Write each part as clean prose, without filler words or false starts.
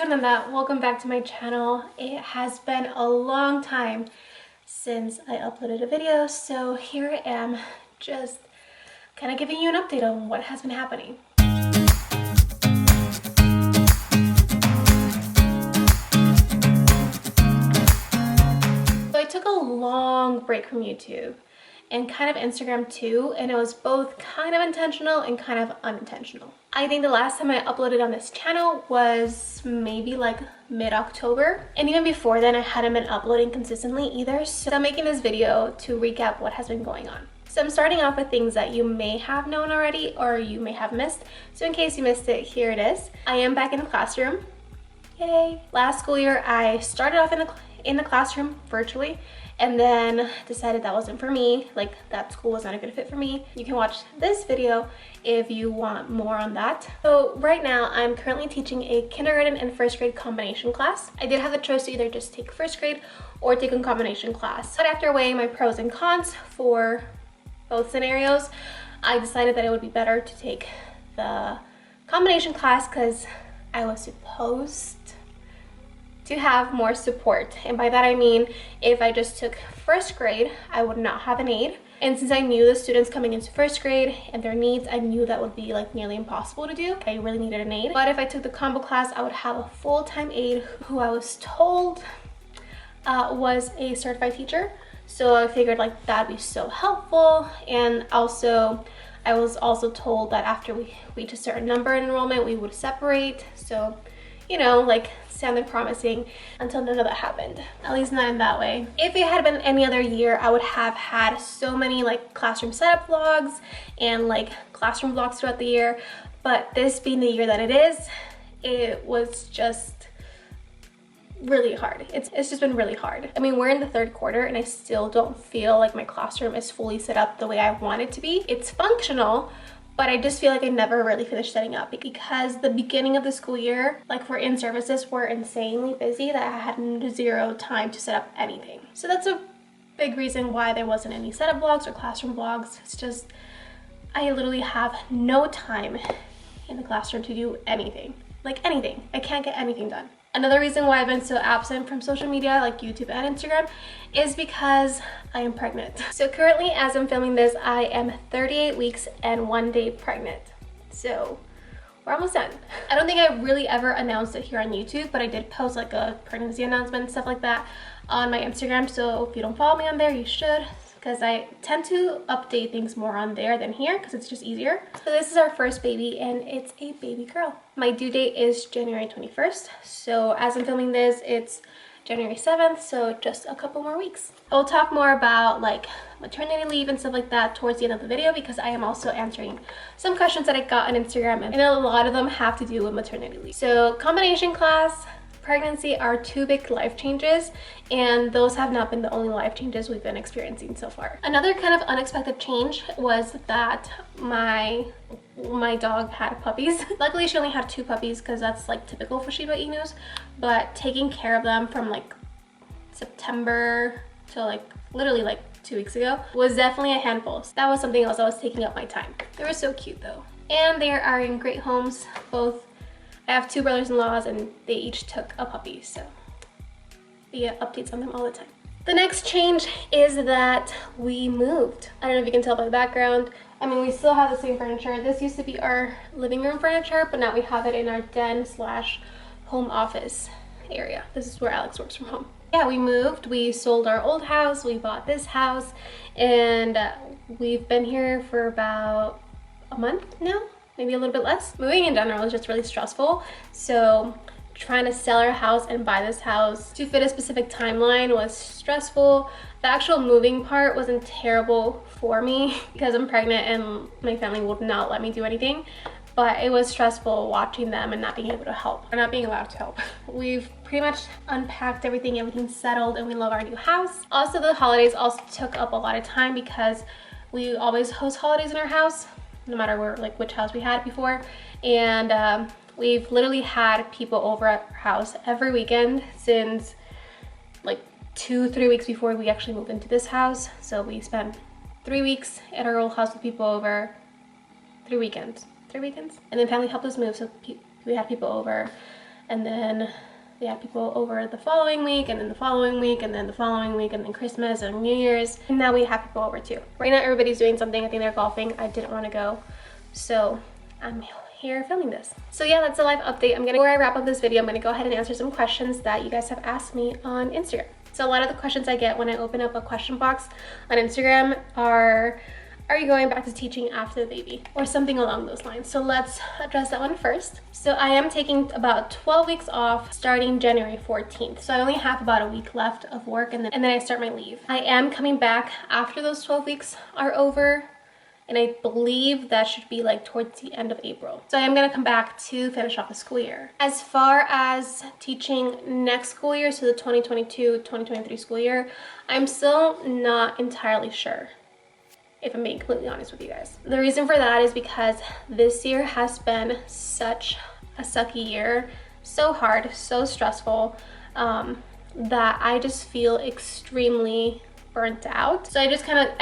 other than that, welcome back to my channel. It has been a long time since I uploaded a video, so here I am just kind of giving you an update on what has been happening. So I took a long break from YouTube and kind of Instagram too, and it was both kind of intentional and kind of unintentional. I think the last time I uploaded on this channel was maybe like mid-October, and even before then I hadn't been uploading consistently either, so I'm making this video to recap what has been going on. So I'm starting off with things that you may have known already or you may have missed, so in case you missed it, here it is. I am back in the classroom. Yay! Last school year I started off in the classroom virtually, and then decided that wasn't for me, like that school was not a good fit for me. You can watch this video if you want more on that. So right now I'm currently teaching a kindergarten and first grade combination class. I did have the choice to either just take first grade or take a combination class, but after weighing my pros and cons for both scenarios, I decided that it would be better to take the combination class because I was supposed to have more support, and by that I mean if I just took first grade I would not have an aide, and since I knew the students coming into first grade and their needs, I knew that would be like nearly impossible to do. I really needed an aide. But if I took the combo class, I would have a full-time aide who I was told was a certified teacher, so I figured like that'd be so helpful. And also I was also told that after we reach a certain number in enrollment we would separate, so you know, like sounded promising until none of that happened, at least not in that way. If it had been any other year, I would have had so many like classroom setup vlogs and like classroom vlogs throughout the year, but this being the year that it is, it was just really hard. It's just been really hard. I mean, we're in the third quarter and I still don't feel like my classroom is fully set up the way I want it to be. It's functional, but I just feel like I never really finished setting up because the beginning of the school year, like for in-services, were insanely busy that I had zero time to set up anything. So that's a big reason why there wasn't any setup vlogs or classroom vlogs. It's just, I literally have no time in the classroom to do anything. Like anything. I can't get anything done. Another reason why I've been so absent from social media like YouTube and Instagram is because I am pregnant. So currently, as I'm filming this, I am 38 weeks and 1 day pregnant. So we're almost done. I don't think I really ever announced it here on YouTube, but I did post like a pregnancy announcement and stuff like that on my Instagram. So if you don't follow me on there, you should, because I tend to update things more on there than here because it's just easier. So this is our first baby and it's a baby girl. My due date is January 21st. So as I'm filming this, it's January 7th, so just a couple more weeks. I'll talk more about like maternity leave and stuff like that towards the end of the video because I am also answering some questions that I got on Instagram, and a lot of them have to do with maternity leave. So combination class, pregnancy are two big life changes, and those have not been the only life changes we've been experiencing so far. Another kind of unexpected change was that my dog had puppies. Luckily she only had 2 puppies because that's like typical for Shiba Inus, but taking care of them from like September to like literally like 2 weeks ago was definitely a handful. So that was something else that was taking up my time. They were so cute though, and they are in great homes. I have 2 brothers-in-laws and they each took a puppy, so we get updates on them all the time. The next change is that we moved. I don't know if you can tell by the background. I mean, we still have the same furniture. This used to be our living room furniture, but now we have it in our den / home office area. This is where Alex works from home. Yeah, we moved. We sold our old house. We bought this house, and we've been here for about a month now. Maybe a little bit less. Moving in general is just really stressful, so trying to sell our house and buy this house to fit a specific timeline was stressful. The actual moving part wasn't terrible for me because I'm pregnant and my family would not let me do anything, but it was stressful watching them and not being able to help, or not being allowed to help. We've pretty much unpacked everything, everything's settled, and we love our new house. Also, the holidays also took up a lot of time because we always host holidays in our house, no matter where, like which house we had before, and we've literally had people over at our house every weekend since like 2-3 weeks before we actually moved into this house. So we spent 3 weeks at our old house with people over 3 weekends, and then family helped us move, so we had people over and then they had people over the following week, and then the following week, and then the following week, and then Christmas and New Year's. And now we have people over too. Right now everybody's doing something. I think they're golfing. I didn't want to go, so I'm here filming this. So yeah, that's a live update. Before I wrap up this video, I'm gonna go ahead and answer some questions that you guys have asked me on Instagram. So a lot of the questions I get when I open up a question box on Instagram are you going back to teaching after the baby? Or something along those lines. So let's address that one first. So I am taking about 12 weeks off starting January 14th. So I only have about a week left of work, and then I start my leave. I am coming back after those 12 weeks are over, and I believe that should be like towards the end of April. So I am gonna come back to finish off the school year. As far as teaching next school year, so the 2022-2023 school year, I'm still not entirely sure, if I'm being completely honest with you guys. The reason for that is because this year has been such a sucky year, so hard, so stressful, that I just feel extremely burnt out. So I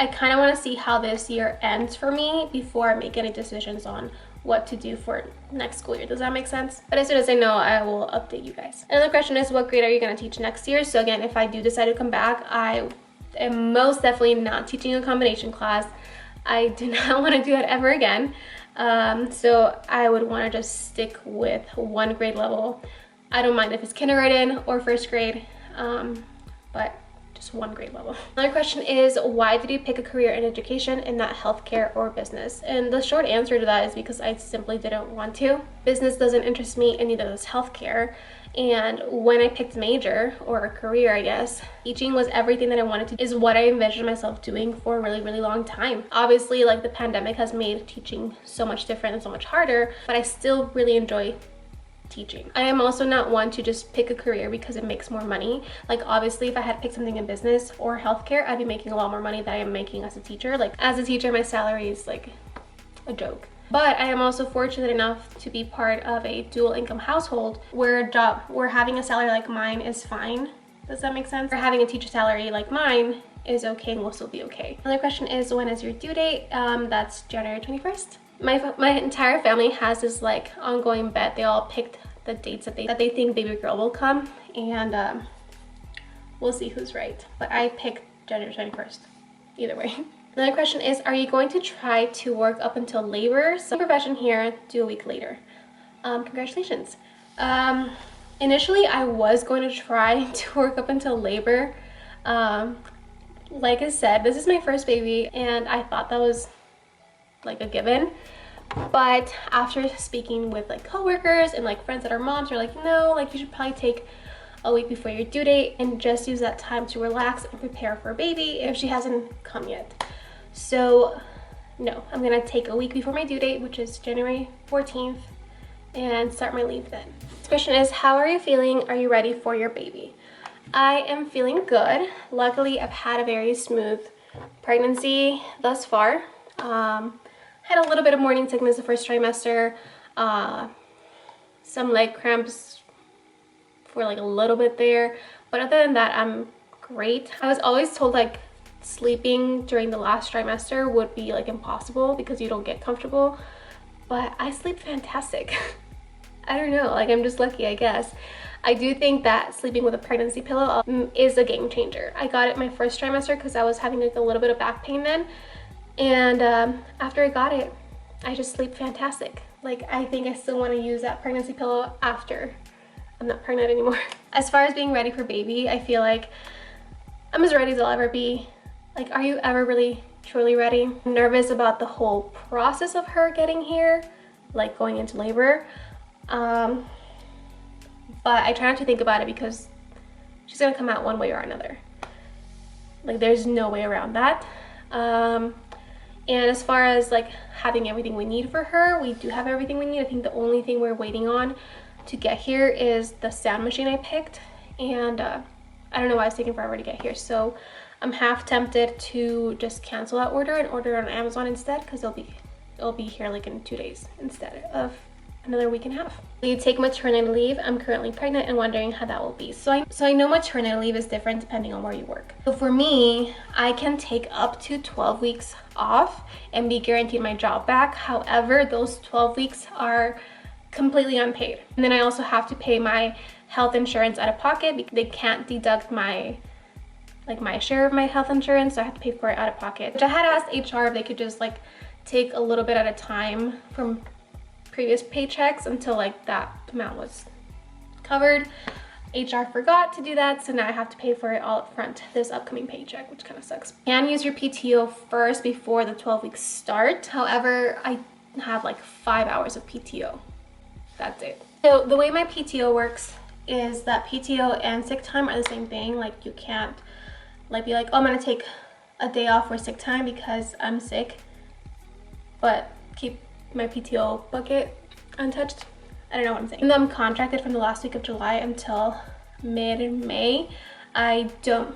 kind of want to see how this year ends for me before I make any decisions on what to do for next school year. Does that make sense? But as soon as I know, I will update you guys. Another question is, what grade are you going to teach next year? So again, if I do decide to come back, I am most definitely not teaching a combination class. I do not want to do that ever again. So I would want to just stick with one grade level. I don't mind if it's kindergarten or first grade, but just one grade level. Another question is, why did you pick a career in education and not healthcare or business? And the short answer to that is because I simply didn't want to. Business doesn't interest me, and neither does healthcare. And when I picked major, or a career, I guess, teaching was everything that I wanted to, is what I envisioned myself doing for a really, really long time. Obviously, like, the pandemic has made teaching so much different and so much harder, but I still really enjoy teaching. I am also not one to just pick a career because it makes more money. Like, obviously, if I had picked something in business or healthcare, I'd be making a lot more money than I am making as a teacher. Like, as a teacher, my salary is like a joke. But I am also fortunate enough to be part of a dual income household where having a salary like mine is fine. Does that make sense? Or having a teacher salary like mine is okay and will still be okay. Another question is, when is your due date? That's January 21st. My entire family has this like ongoing bet. They all picked the dates that they think baby girl will come, and we'll see who's right. But I picked January 21st, either way. Another question is, are you going to try to work up until labor? Some profession here, do a week later. Congratulations. Initially, I was going to try to work up until labor. Like I said, this is my first baby, and I thought that was like a given. But after speaking with like coworkers and like friends that are moms, are like, no, like you should probably take a week before your due date and just use that time to relax and prepare for a baby if she hasn't come yet. So no, I'm gonna take a week before my due date, which is January 14th, and start my leave then. This question is, how are you feeling? Are you ready for your baby? I am feeling good. Luckily, I've had a very smooth pregnancy thus far. Had a little bit of morning sickness the first trimester, some leg cramps for like a little bit there, but other than that, I'm great. I was always told like sleeping during the last trimester would be like impossible because you don't get comfortable, but I sleep fantastic. I don't know, like I'm just lucky, I guess. I do think that sleeping with a pregnancy pillow is a game changer. I got it my first trimester because I was having like a little bit of back pain then, and after I got it, I just sleep fantastic. Like, I think I still want to use that pregnancy pillow after I'm not pregnant anymore. As far as being ready for baby, I feel like I'm as ready as I'll ever be. Like, are you ever really truly ready? I'm nervous about the whole process of her getting here, like going into labor. But I try not to think about it because she's gonna come out one way or another. Like, there's no way around that. And as far as like having everything we need for her, we do have everything we need. I think the only thing we're waiting on to get here is the sound machine I picked, and I don't know why it's taking forever to get here. So I'm half tempted to just cancel that order and order it on Amazon instead, because it'll be here like in 2 days instead of another week and a half. Will you take maternity leave? I'm currently pregnant and wondering how that will be. So I know maternity leave is different depending on where you work. So for me, I can take up to 12 weeks off and be guaranteed my job back. However, those 12 weeks are completely unpaid. And then I also have to pay my health insurance out of pocket because they can't deduct my share of my health insurance, so I have to pay for it out of pocket. Which I had asked HR if they could just like take a little bit at a time from previous paychecks until like that amount was covered. HR forgot to do that, so now I have to pay for it all up front this upcoming paycheck, which kind of sucks. You can use your PTO first before the 12 weeks start. However, I have like 5 hours of PTO. That's it. So the way my PTO works is that PTO and sick time are the same thing. Like you can't like be like, oh, I'm gonna take a day off for sick time because I'm sick, but keep my PTO bucket untouched. I don't know what I'm saying. Even though I'm contracted from the last week of July until mid-May, I don't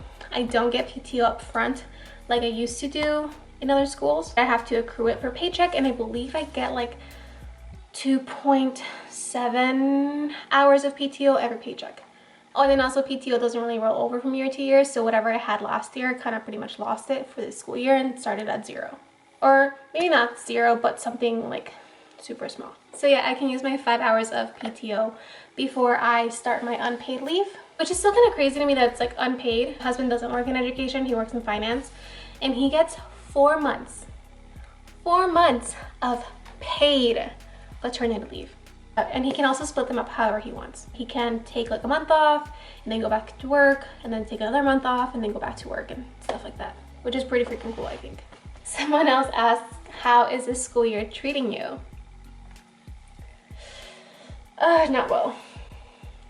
get PTO up front like I used to do in other schools. I have to accrue it per paycheck, and I believe I get like 2.7 hours of PTO every paycheck. Oh, and then also PTO doesn't really roll over from year to year, so whatever I had last year, I kind of pretty much lost it for this school year and started at 0. Or maybe not 0, but something like super small. So yeah, I can use my 5 hours of PTO before I start my unpaid leave, which is still kind of crazy to me that it's like unpaid. My husband doesn't work in education, he works in finance, and he gets 4 months of paid paternity leave. And he can also split them up however he wants. He can take like a month off and then go back to work, and then take another month off and then go back to work and stuff like that, which is pretty freaking cool, I think. Someone else asks, how is this school year treating you? Not well.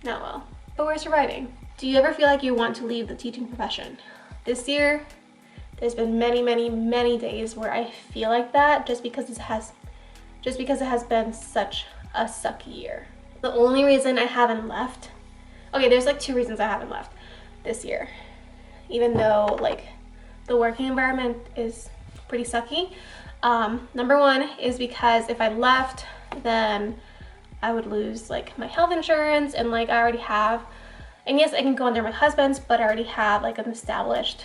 Not well. But we're surviving. Do you ever feel like you want to leave the teaching profession? This year, there's been many days where I feel like that just because it has been such a sucky year. The only reason I haven't left, okay, there's like 2 reasons I haven't left this year, even though like the working environment is pretty sucky. Number 1 is because if I left, then I would lose like my health insurance, and like I already have, and yes, I can go under my husband's, but I already have like an established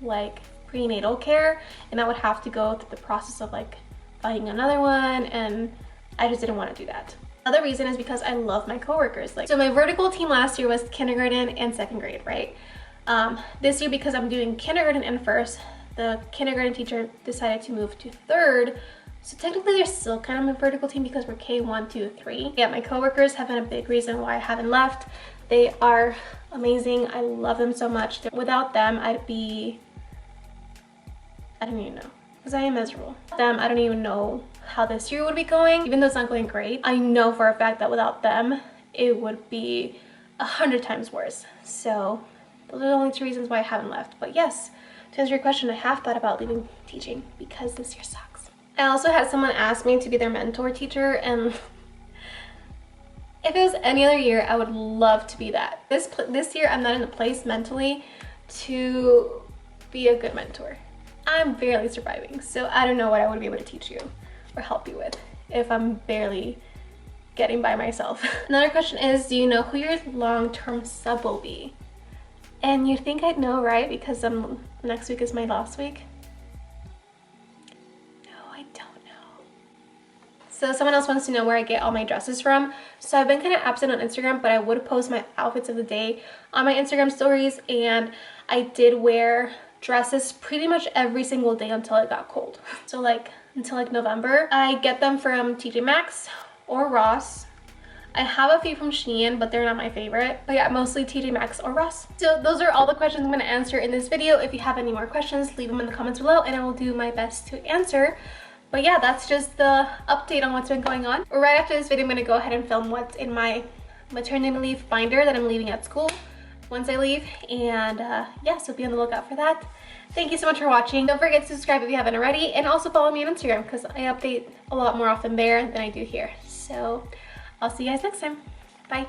like prenatal care, and I would have to go through the process of like finding another one, and I just didn't want to do that. Another reason is because I love my coworkers. Like, so my vertical team last year was kindergarten and 2nd grade, right? This year, because I'm doing kindergarten and first, the kindergarten teacher decided to move to 3rd. So technically they're still kind of my vertical team because we're K1, 2, 3. Yeah, my coworkers have been a big reason why I haven't left. They are amazing. I love them so much. Without them, I don't even know, because I am miserable. Them, I don't even know how this year would be going. Even though it's not going great, I know for a fact that without them, it would be 100 times worse. So those are the only 2 reasons why I haven't left. But yes, to answer your question, I have thought about leaving teaching because this year sucks. I also had someone ask me to be their mentor teacher, and if it was any other year, I would love to be that. This year, I'm not in a place mentally to be a good mentor. I'm barely surviving, so I don't know what I would be able to teach you or help you with if I'm barely getting by myself. Another question is, do you know who your long-term sub will be? And you think I'd know, right? Because next week is my last week. So someone else wants to know where I get all my dresses from. So I've been kind of absent on Instagram, but I would post my outfits of the day on my Instagram stories, and I did wear dresses pretty much every single day until it got cold. So like until like November. I get them from TJ Maxx or Ross. I have a few from Shein, but they're not my favorite. But yeah, mostly TJ Maxx or Ross. So those are all the questions I'm going to answer in this video. If you have any more questions, leave them in the comments below and I will do my best to answer. But yeah, that's just the update on what's been going on. Right after this video, I'm going to go ahead and film what's in my maternity leave binder that I'm leaving at school once I leave. And yeah, so be on the lookout for that. Thank you so much for watching. Don't forget to subscribe if you haven't already, and also follow me on Instagram because I update a lot more often there than I do here. So I'll see you guys next time. Bye.